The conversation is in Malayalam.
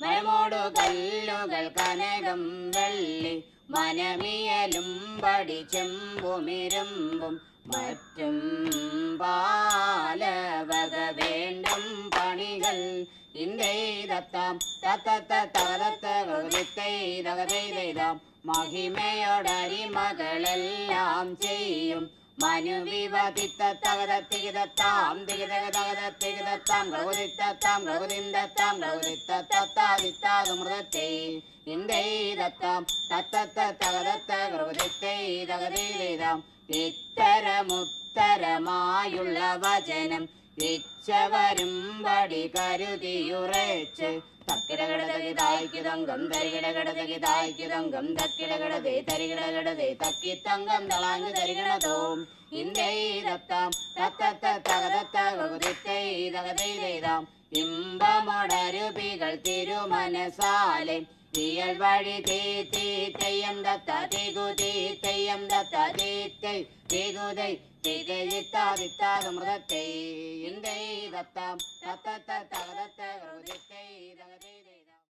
മരമോടു കല്ലുകൾ കനകം വെള്ളി മനമിയലും പടി ചെമ്പുമിരുമ്പും മറ്റും പാലവക വേണ്ടും പണികൾ ഇന്ദൈതത്താം തത്തത്തത്തകതത്തകതൈതകതൈതാം മഹിമയോടരിമകളെല്ലാം ചെയ്യും മനുവിവതിത്തതകതത്തികിതത്താം തികിതകതകതത്തികിതത്താം ഗൗരിത്തത്താം ഗൗരിന്തത്താം ഗൗരിത്തത്താദിത്താതുമൃതത്തെ ഇന്ദൈതത്താം തത്തത്തതകതത്തകതൈതകതൈതാം ഇത്തരമുത്തരമായുള്ള വചനം ഇച്ഛവരും പടി കരുതിയുറച്ച് തക്കിടകിടതകിതായ്ക്കുതങ്കം തരികിടകിടതകിതായ്ക്കുതങ്കം തക്കിടകിടതേ തരികിടകിടതേ തക്കിത്തങ്കം തളാഞ്ഞു തരികിടതോം ഇന്ദൈതത്താം തത്തത്തതകതത്തകതൈതകതൈതാം ഇമ്പമൊടരുപികൾ തിരുമനസാലെ തിയൽ വഴി തീ തെയ്യം ദത്ത തികുതി തെയ്യം ദത്ത തീ തികുതൈ തികയിത്താതിത്താതുമൃതത്തെ ഇന്ദൈതത്താം തത്തത്തതകതത്തകതൈതകതൈ